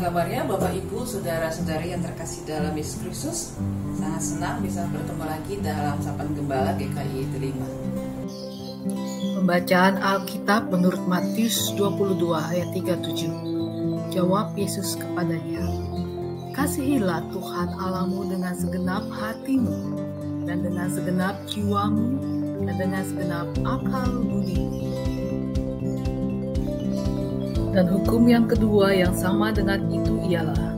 kabarnya Bapak Ibu, Saudara-saudari yang terkasih dalam Yesus Kristus? Sangat senang bisa bertemu lagi dalam Sapaan Gembala GKI Delima. Pembacaan Alkitab menurut Matius 22 ayat 37. Jawab Yesus kepadanya, "Kasihilah Tuhan Allahmu dengan segenap hatimu, dan dengan segenap jiwamu, dan dengan segenap akal budimu." Dan hukum yang kedua yang sama dengan itu ialah,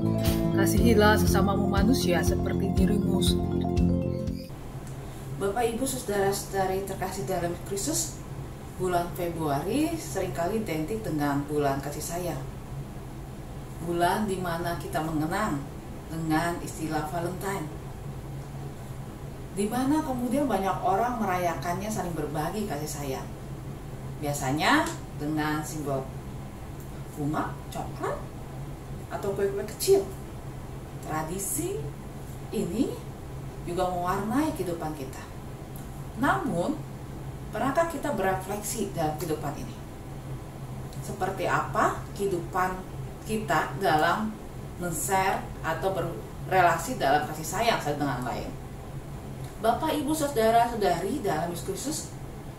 kasihilah sesamamu manusia seperti dirimu sendiri. Bapak Ibu, Saudara-saudari terkasih dalam Kristus, bulan Februari seringkali identik dengan bulan kasih sayang. Bulan di mana kita mengenang dengan istilah Valentine, di mana kemudian banyak orang merayakannya saling berbagi kasih sayang. Biasanya dengan simbol bunga, coklat, atau kue-kue kecil. Tradisi ini juga mewarnai kehidupan kita. Namun, pernahkah kita berefleksi dalam kehidupan ini? Seperti apa kehidupan kita dalam men-share atau berrelasi dalam kasih sayang satu dengan lain? Bapak, Ibu, Saudara-saudari dalam Yesus Kristus,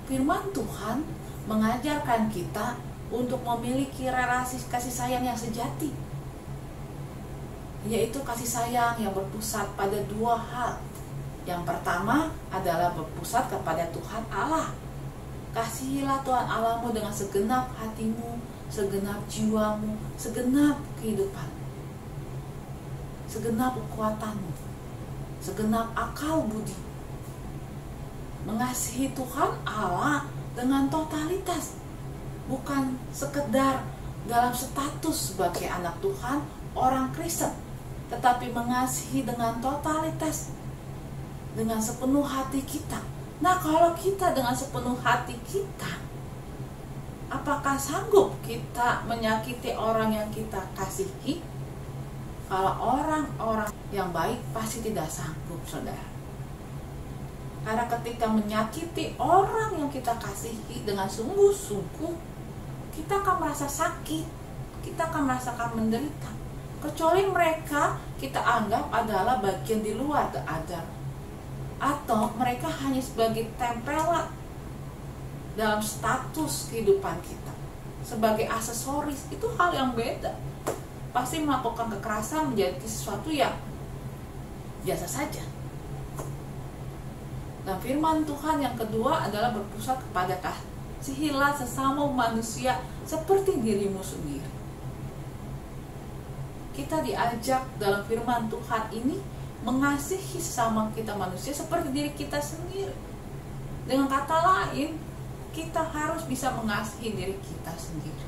firman Tuhan mengajarkan kita untuk memiliki relasi kasih sayang yang sejati, yaitu kasih sayang yang berpusat pada dua hal. Yang pertama adalah berpusat kepada Tuhan Allah. Kasihilah Tuhan Allahmu dengan segenap hatimu, segenap jiwamu, segenap kehidupan, segenap kekuatanmu, segenap akal budi. Mengasihi Tuhan Allah dengan totalitas, bukan sekedar dalam status sebagai anak Tuhan, orang Kristen, tetapi mengasihi dengan totalitas, dengan sepenuh hati kita. Nah, kalau kita dengan sepenuh hati kita, apakah sanggup kita menyakiti orang yang kita kasihi? Kalau orang-orang yang baik pasti tidak sanggup, saudara. Karena ketika menyakiti orang yang kita kasihi dengan sungguh-sungguh, kita akan merasa sakit, kita akan merasakan menderita. Kecuali mereka kita anggap adalah bagian di luar keadaan, atau mereka hanya sebagai tempelan dalam status kehidupan kita, sebagai aksesoris. Itu hal yang beda. Pasti melakukan kekerasan menjadi sesuatu yang biasa saja. Dan firman Tuhan yang kedua adalah berpusat kepada kasihilah sesama manusia seperti dirimu sendiri. Kita diajak dalam firman Tuhan ini mengasihi sesama kita manusia seperti diri kita sendiri. Dengan kata lain, kita harus bisa mengasihi diri kita sendiri,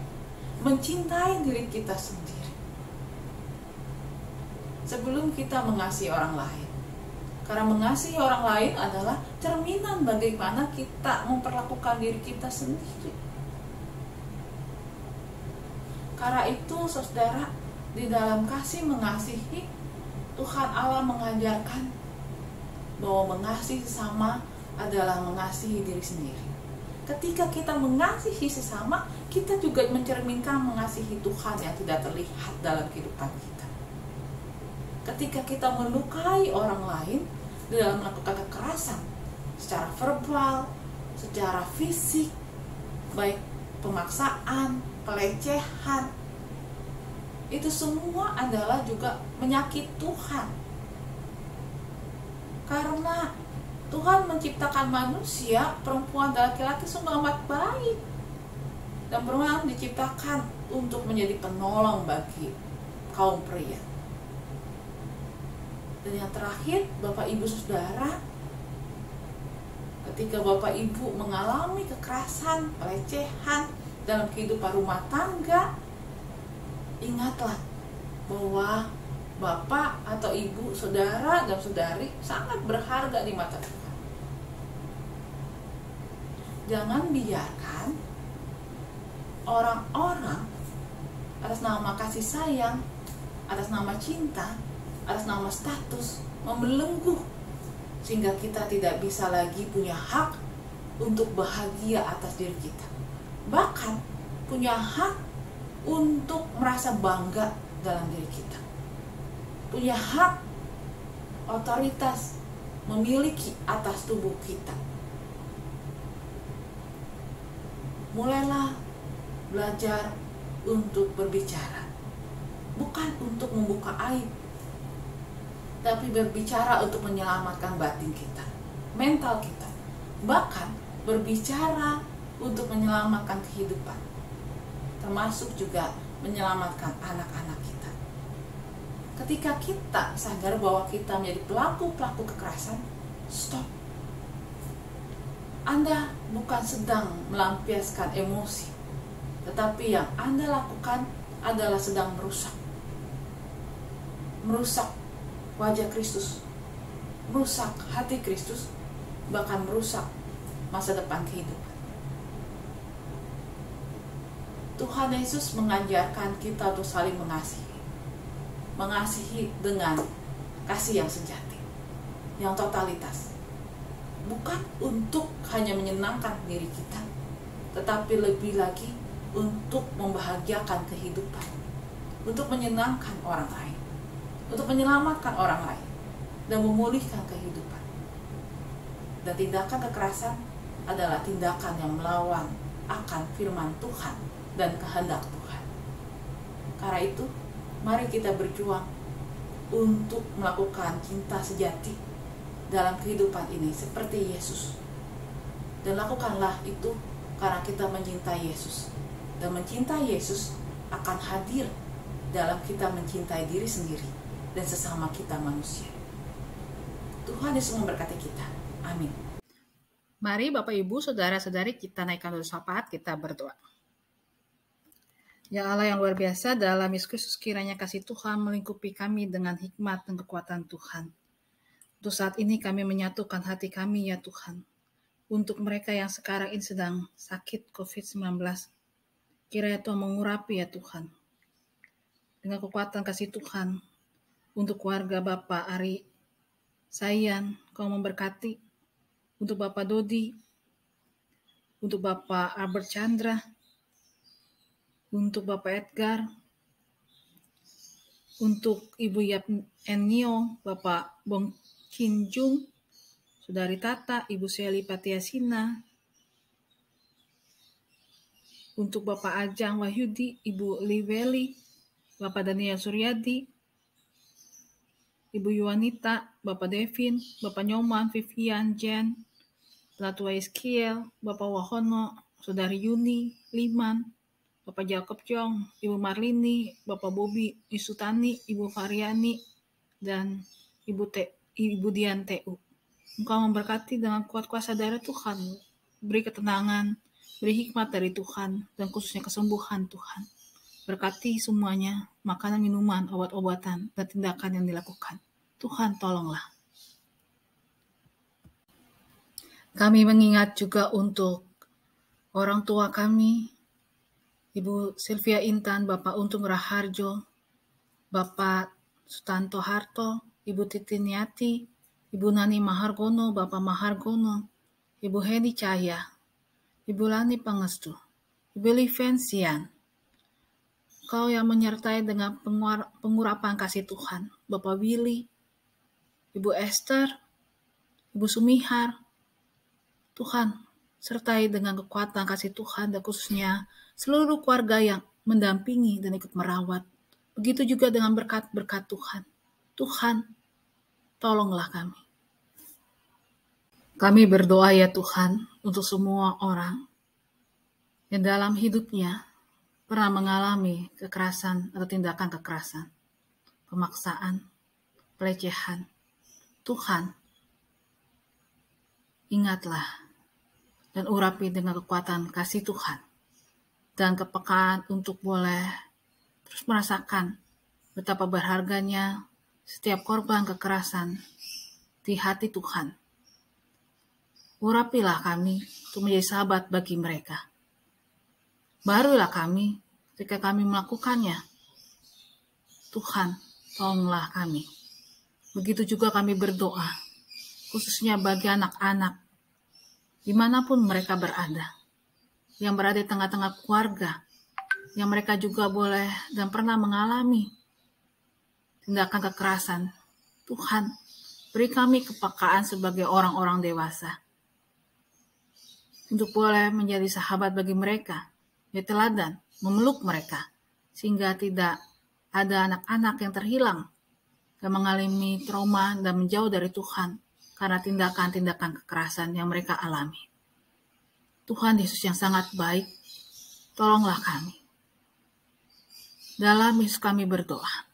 mencintai diri kita sendiri sebelum kita mengasihi orang lain. Karena mengasihi orang lain adalah cerminan bagaimana kita memperlakukan diri kita sendiri. Karena itu, saudara, di dalam kasih mengasihi, Tuhan Allah mengajarkan bahwa mengasihi sesama adalah mengasihi diri sendiri. Ketika kita mengasihi sesama, kita juga mencerminkan mengasihi Tuhan yang tidak terlihat dalam kehidupan kita. Ketika kita melukai orang lain dalam melakukan kekerasan secara verbal, secara fisik, baik pemaksaan, pelecehan, itu semua adalah juga menyakiti Tuhan. Karena Tuhan menciptakan manusia, perempuan dan laki-laki sungguh amat baik, dan perempuan diciptakan untuk menjadi penolong bagi kaum pria. Dan yang terakhir, Bapak Ibu Saudara, ketika Bapak Ibu mengalami kekerasan, pelecehan dalam kehidupan rumah tangga, ingatlah bahwa Bapak atau Ibu, Saudara dan Saudari sangat berharga di mata Tuhan. Jangan biarkan orang-orang atas nama kasih sayang, atas nama cinta, atas nama status membelenggu, sehingga kita tidak bisa lagi punya hak untuk bahagia atas diri kita. Bahkan punya hak untuk merasa bangga dalam diri kita. Punya hak, otoritas, memiliki atas tubuh kita. Mulailah belajar untuk berbicara, bukan untuk membuka aib, tapi berbicara untuk menyelamatkan batin kita, mental kita, bahkan berbicara untuk menyelamatkan kehidupan, termasuk juga menyelamatkan anak-anak kita. Ketika kita sadar bahwa kita menjadi pelaku kekerasan, stop. Anda bukan sedang melampiaskan emosi, tetapi yang Anda lakukan adalah sedang merusak wajah Kristus, merusak hati Kristus, bahkan merusak masa depan kehidupan. Tuhan Yesus mengajarkan kita untuk saling mengasihi dengan kasih yang sejati, yang totalitas, bukan untuk hanya menyenangkan diri kita, tetapi lebih lagi untuk membahagiakan kehidupan, untuk menyenangkan orang lain, untuk menyelamatkan orang lain, dan memulihkan kehidupan. Dan tindakan kekerasan adalah tindakan yang melawan akan firman Tuhan dan kehendak Tuhan. Karena itu, mari kita berjuang untuk melakukan cinta sejati dalam kehidupan ini seperti Yesus. Dan lakukanlah itu karena kita mencintai Yesus. Dan mencintai Yesus akan hadir dalam kita mencintai diri sendiri dan sesama kita manusia. Tuhan Yesus memberkati kita. Amin. Mari Bapak Ibu, Saudara-saudari, kita naikkan dulu syafaat, kita berdoa. Ya Allah yang luar biasa, dalam Yesus Kristus kiranya kasih Tuhan melingkupi kami dengan hikmat dan kekuatan Tuhan. Untuk saat ini kami menyatukan hati kami ya Tuhan. Untuk mereka yang sekarang ini sedang sakit COVID-19. Kiranya Tuhan mengurapi ya Tuhan. Dengan kekuatan kasih Tuhan. Untuk keluarga Bapak Ari Sayan, Kau memberkati. Untuk Bapak Dodi. Untuk Bapak Albert Chandra. Untuk Bapak Edgar. Untuk Ibu Yap Enio, Bapak Bong Kinjung, Saudari Tata, Ibu Seli Patiasina, untuk Bapak Ajang Wahyudi, Ibu Liweli, Bapak Daniel Suryadi, Ibu Yuanita, Bapak Devin, Bapak Nyoman, Vivian, Jen, Latua Iskiel, Bapak Wahono, Saudari Yuni, Liman, Bapak Jacob Jong, Ibu Marlini, Bapak Bobi Isutani, Ibu Variani, dan Ibu Dian TU. Engkau memberkati dengan kuat kuasa dari Tuhan, beri ketenangan, beri hikmat dari Tuhan, dan khususnya kesembuhan Tuhan. Berkati semuanya, makanan, minuman, obat-obatan, dan tindakan yang dilakukan. Tuhan tolonglah. Kami mengingat juga untuk orang tua kami, Ibu Sylvia Intan, Bapak Untung Raharjo, Bapak Sutanto Harto, Ibu Titiniati, Ibu Nani Mahargono, Bapak Mahargono, Ibu Heni Cahya, Ibu Lani Pangestu, Ibu Livensian, Kau yang menyertai dengan pengurapan kasih Tuhan, Bapak Willy, Ibu Esther, Ibu Sumihar, Tuhan, sertai dengan kekuatan kasih Tuhan dan khususnya seluruh keluarga yang mendampingi dan ikut merawat. Begitu juga dengan berkat-berkat Tuhan. Tuhan, tolonglah kami. Kami berdoa ya Tuhan untuk semua orang yang dalam hidupnya pernah mengalami kekerasan atau tindakan kekerasan, pemaksaan, pelecehan. Tuhan, ingatlah dan urapi dengan kekuatan kasih Tuhan dan kepekaan untuk boleh terus merasakan betapa berharganya setiap korban kekerasan di hati Tuhan. Urapilah kami untuk menjadi sahabat bagi mereka. Barulah kami ketika kami melakukannya. Tuhan, tolonglah kami. Begitu juga kami berdoa, khususnya bagi anak-anak, dimanapun mereka berada, yang berada di tengah-tengah keluarga, yang mereka juga boleh dan pernah mengalami tindakan kekerasan. Tuhan, beri kami kepekaan sebagai orang-orang dewasa untuk boleh menjadi sahabat bagi mereka, ya teladan, memeluk mereka, sehingga tidak ada anak-anak yang terhilang dan mengalami trauma dan menjauh dari Tuhan karena tindakan-tindakan kekerasan yang mereka alami. Tuhan Yesus yang sangat baik, tolonglah kami. Dalam Yesus kami berdoa.